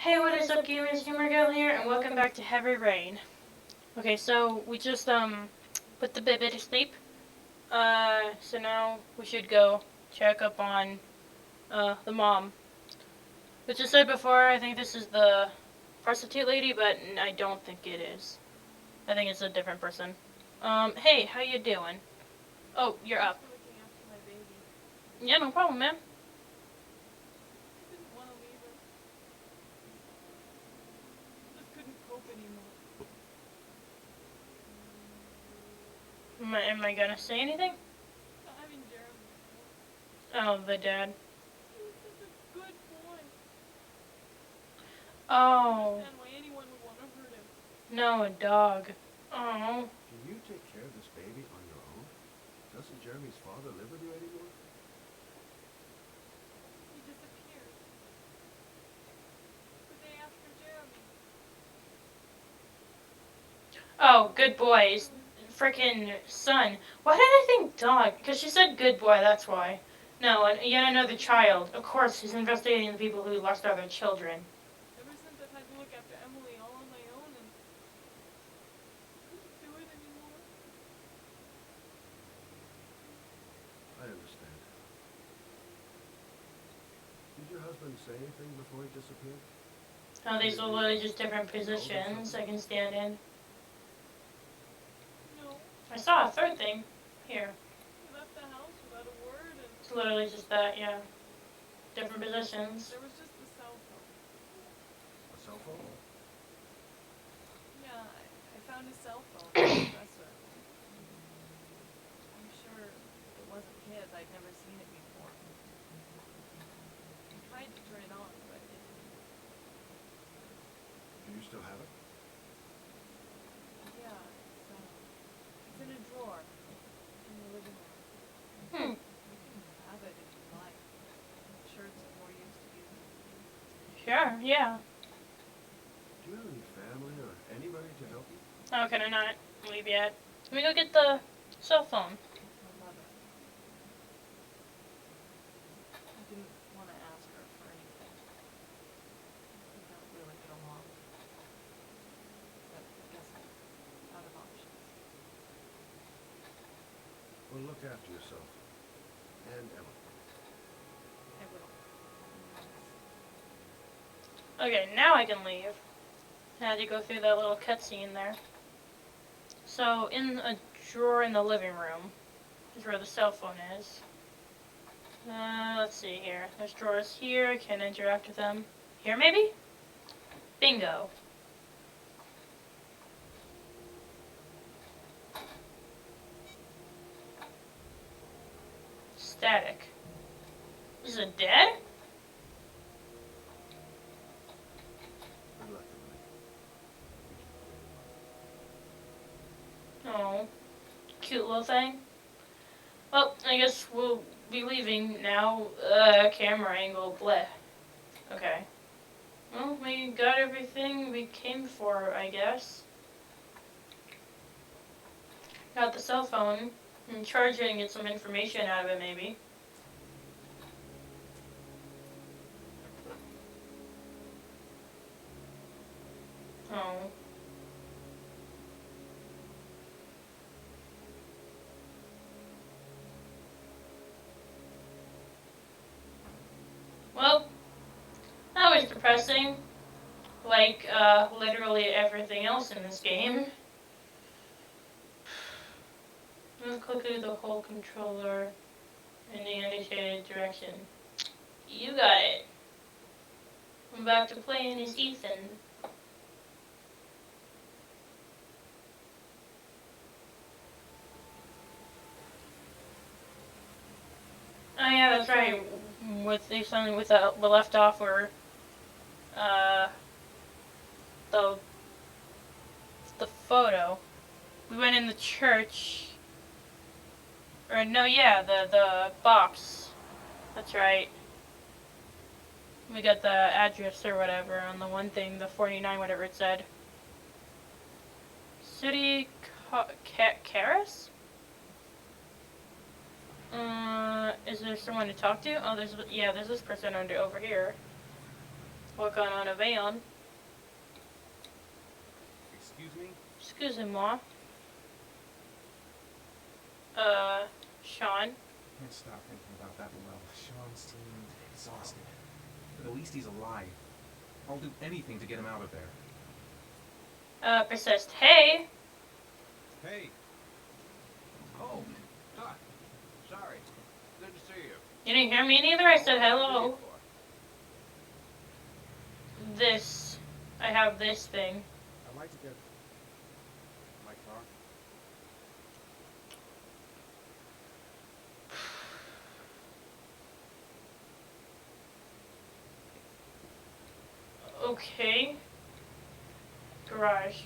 Hey, what is up, gamers? Gamer Girl here, and welcome back to Heavy Rain. Okay, so we just put the baby to sleep. So now we should go check up on the mom. Which I said before, I think this is the prostitute lady, but I don't think it is. I think it's a different person. Hey, how you doing? Oh, you're up. Looking after my baby. Yeah, no problem, man. I didn't want to leave her. Just couldn't cope anymore. Am I gonna say anything? Not having Jeremy anymore. Oh, the dad. He was such a good boy. I don't Oh, understand why anyone would want to hurt him. no, a dog. Oh. Can you take care of this baby on your own? Doesn't Jeremy's father live with you anymore? He disappeared. The day after Jeremy. Oh, good boys. Frickin' son. Why did I think dog? Because she said good boy, that's why. No, and yet another child. Of course, he's investigating the people who lost other children. Ever since I've had to look after Emily all on my own and couldn't do it anymore. I understand. Did your husband say anything before he disappeared? Oh, these are literally just different positions I can stand in. No. I saw a third thing. Here. He left the house without a word and It's literally just that, yeah. Different positions. there was just the cell phone. A cell phone? Yeah, I found his cell phone on the dresser. I'm sure if it wasn't his, I'd never seen it before. I tried to turn it on, but it didn't. Do you still have it? Yeah, it's in a drawer in the living room. Hmm. You can have it if you like. I'm sure it's of more use to you. Sure, yeah. Do you have any family or anybody to help you? Oh, can I not leave yet? Let me go get the cell phone. My mother. I didn't want to ask her for anything. We don't really get along. But I guess I'm out of options. Well, look after yourself. And Emma. I will. Okay, now I can leave. I had to go through that little cutscene there. So, in a drawer in the living room is where the cell phone is. Let's see here. There's drawers here. Can't interact with them. Here, maybe? Bingo. Static. Is it dead? Good luck, Emily. Oh, cute little thing. Well, I guess we'll be leaving now. Camera angle, bleh. Okay. Well, we got everything we came for, I guess. Got the cell phone. And charge it and get some information out of it, maybe. Oh. Well, that was depressing. Like, literally everything else in this game. Click through the whole controller in the indicated direction. You got it. I'm back to playing as Ethan. Oh yeah, that's right. With Ethan, with we left off where, uh, the photo. We went in the church. Or no, yeah, the box. That's right. We got the address or whatever on the one thing, the 49, whatever it said. City KerZ? Is there someone to talk to? Oh, there's this person over here. What going on a van? Excuse me? Excusez-moi. Sean? Can't stop thinking about that well. Sean seemed exhausted. But at least he's alive. I'll do anything to get him out of there. Persist. Hey! Hey. Oh, Doc. Sorry. Good to see you. You didn't hear me neither? I said What can I do hello. you for? This. I have this thing. I'd like to get my car. Okay. Garage.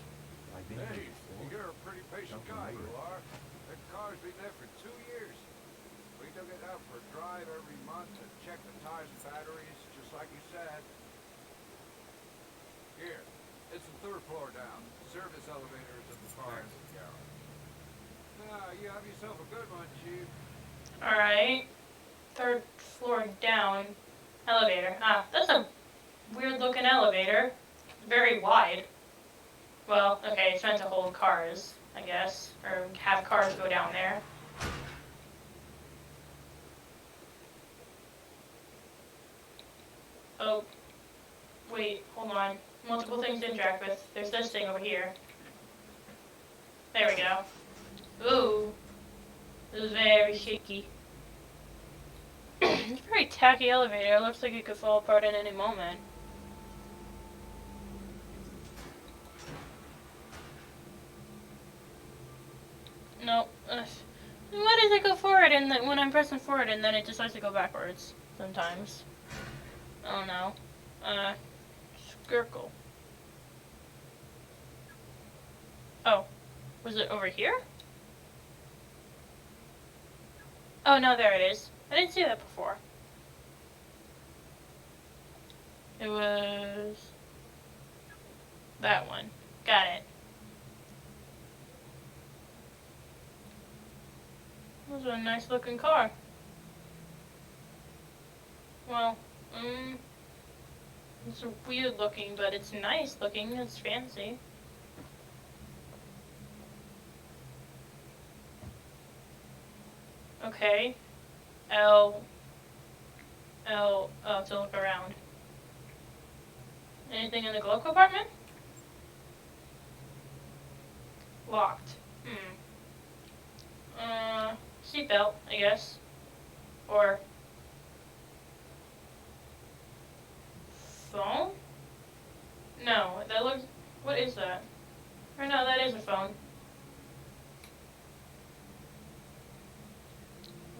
I've been Hey, here before. you're a pretty patient Don't guy, remember you it. are. That car's been there for 2 years. We took it out for a drive every month to check the tires and batteries, just like you said. Here, it's the 3rd floor down. Service elevator is at the far end of the garage. Now, you have yourself a good one, Chief. Alright. 3rd floor down. Elevator. Ah, that's a weird looking elevator. Very wide. Well, okay, it's meant to hold cars, I guess. Or have cars go down there. Oh. Wait, hold on. Multiple things to interact with. There's this thing over here. There we go. Ooh. This is very shaky. It's a very tacky elevator. It looks like it could fall apart at any moment. No. Why does it go forward and then when I'm pressing forward and then it decides to go backwards sometimes? Oh no. Skirkle. Oh. Was it over here? Oh no, there it is. I didn't see that before. It was that one. Got it. This is a nice looking car. Well, it's weird looking, but it's nice looking. It's fancy. Okay. Oh, to look around. Anything in the glove compartment? Locked. Seatbelt, I guess. Or phone? No, that looks. What is that? Or no, that is a phone.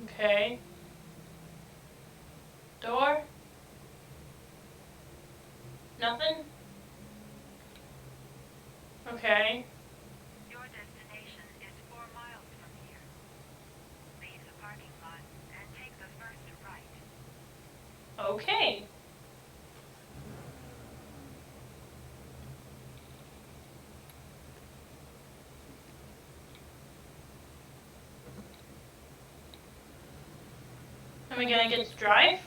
Okay. Door? Nothing? Okay. Your destination is 4 miles from here. Leave the parking lot and take the first right. Okay. Am I gonna get to drive?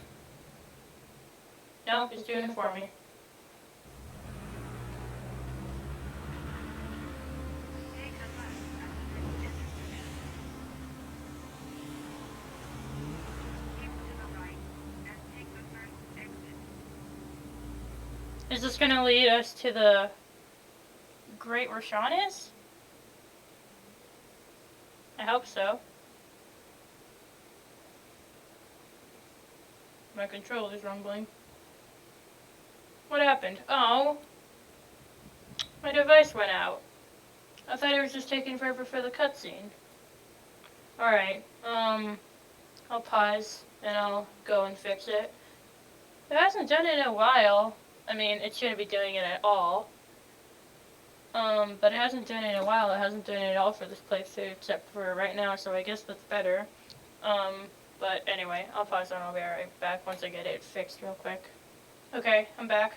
Nope, it's doing it for me. Take the left at the next intersection. Keep to the right and take the first exit. Is this gonna lead us to the Great where Sean is? I hope so. My controller is rumbling. What happened? Oh. My device went out. I thought it was just taking forever for the cutscene. Alright, I'll pause and I'll go and fix it. It hasn't done it in a while. I mean, it shouldn't be doing it at all. But it hasn't done it in a while. It hasn't done it at all for this playthrough except for right now, so I guess that's better. But anyway, I'll pause and I'll be right back once I get it fixed real quick. Okay, I'm back.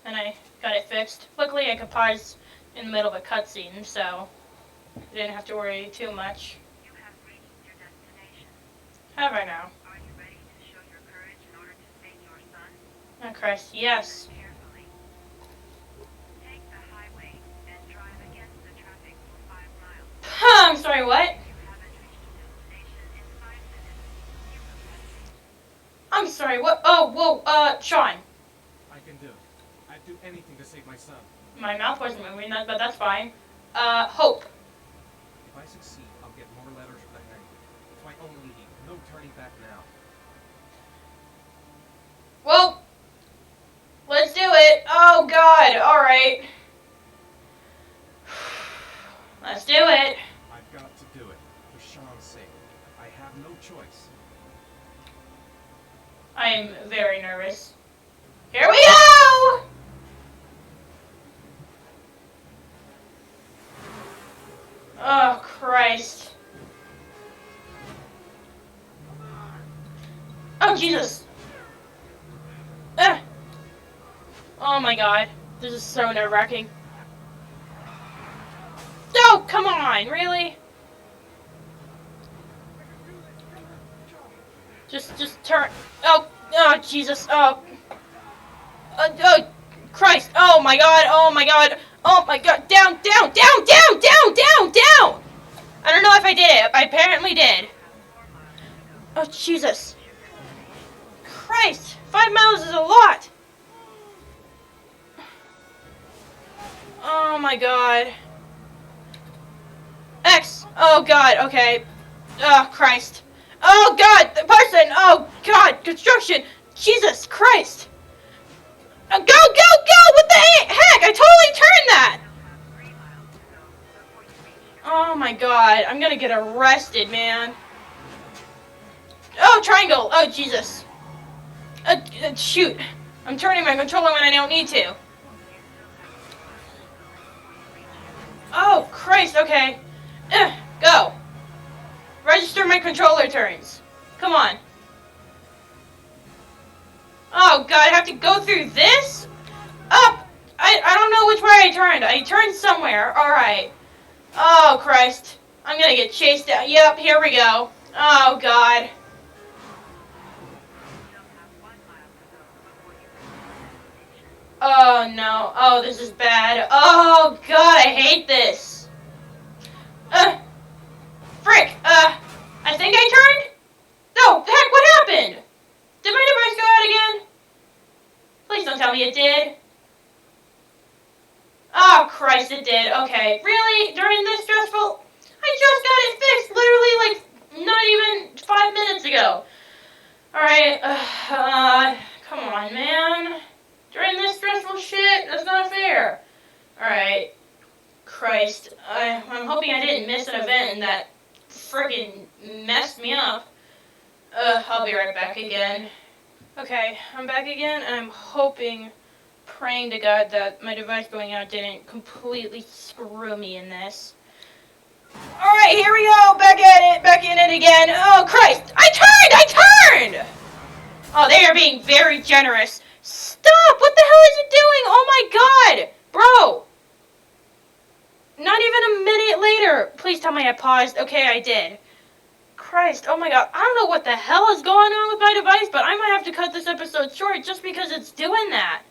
And I got it fixed. Luckily, I could pause in the middle of a cutscene, so I didn't have to worry too much. You have reached your destination. Have I now? Are you ready to show your courage in order to save your son? Oh, Christ, yes. Carefully. sorry, what? Oh, whoa, Sean. I can do it. I'd do anything to save my son. My mouth wasn't moving, but that's fine. Hope. If I succeed, I'll get more letters from the hang. It's my only lead. No turning back now. Well, let's do it. Oh, God, alright. Let's do it. I've got to do it. For Sean's sake. I have no choice. I'm very nervous. Here we go! Oh, Christ. Oh, Jesus. Oh, my God. This is so nerve-wracking. Oh, come on, really? Just turn. Oh, Jesus. Oh, Christ. Oh my God. Oh my God. Oh my God. Down. I don't know if I did it. I apparently did. Oh, Jesus. Christ. 5 miles is a lot. Oh my God. X. Oh God. Okay. Oh, Christ. Oh God, the person! Oh God, construction! Jesus Christ! Go! What the heck? I totally turned that! Oh my God, I'm gonna get arrested, man. Oh, triangle! Oh, Jesus. Shoot. I'm turning my controller when I don't need to. Oh, Christ, okay. Go. Register my controller turns. Come on. Oh, God, I have to go through this? Up! I don't know which way I turned. I turned somewhere. Alright. Oh, Christ. I'm gonna get chased out. Yep, here we go. Oh, God. Oh, no. Oh, this is bad. Oh, God, I hate this. Frick. I think I turned? No, heck, what happened? Did my device go out again? Please don't tell me it did. Oh, Christ, it did. Okay. Really? During this stressful? I just got it fixed literally like not even 5 minutes ago. Alright. Come on, man. During this stressful shit? That's not fair. Alright. Christ. I'm hoping I didn't miss an event that friggin' messed me up. I'll be right back again. Okay, I'm back again, and I'm hoping, praying to God that my device going out didn't completely screw me in this. Alright, here we go, back in it again. Oh, Christ, I turned! Oh, they are being very generous. Stop, what the hell is it doing? Oh my God, bro. Not even a minute later. Please tell me I paused. Okay, I did. Christ, oh my God, I don't know what the hell is going on with my device, but I might have to cut this episode short just because it's doing that.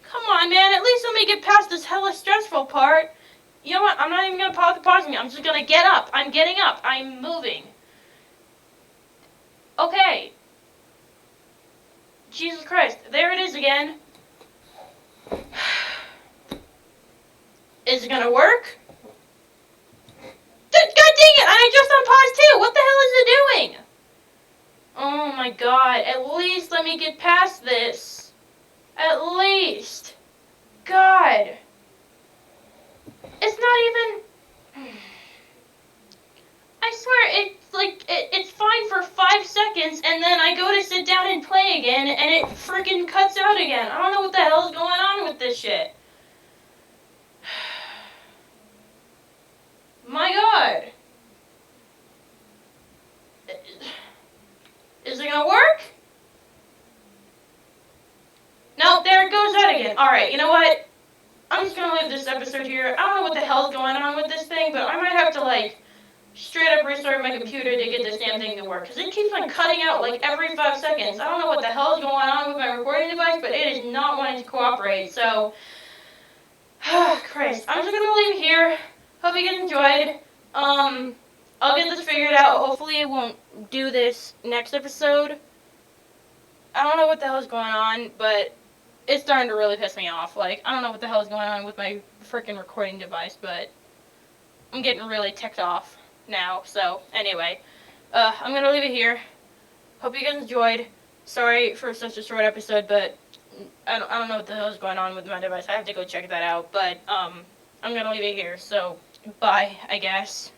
Come on, man, at least let me get past this hella stressful part. You know what, I'm not even going to pause me, I'm just going to get up. I'm getting up, I'm moving. Okay. Jesus Christ, there it is again. Is it going to work? God dang it, I just unpaused too. What the hell is it doing? Oh my God, at least let me get past this. At least. God. It's not even... I swear, it's like, it's fine for 5 seconds, and then I go to sit down and play again, and it freaking cuts out again. I don't know what the hell's going on with this shit. My God. Is it gonna work? No, there it goes out again. Alright, you know what? I'm just gonna leave this episode here. I don't know what the hell's going on with this thing, but I might have to, like, straight up restart my computer to get this damn thing to work. Because it keeps on cutting out, like, every 5 seconds. I don't know what the hell is going on with my recording device, but it is not wanting to cooperate. So, Christ. I'm just gonna leave it here. Hope you guys enjoyed. I'll get this figured out. Hopefully I won't do this next episode. I don't know what the hell is going on, but it's starting to really piss me off. Like, I don't know what the hell is going on with my freaking recording device, but I'm getting really ticked off now. So, anyway, I'm gonna leave it here. Hope you guys enjoyed. Sorry for such a short episode, but I don't know what the hell is going on with my device. I have to go check that out. But, I'm gonna leave it here. So, bye, I guess.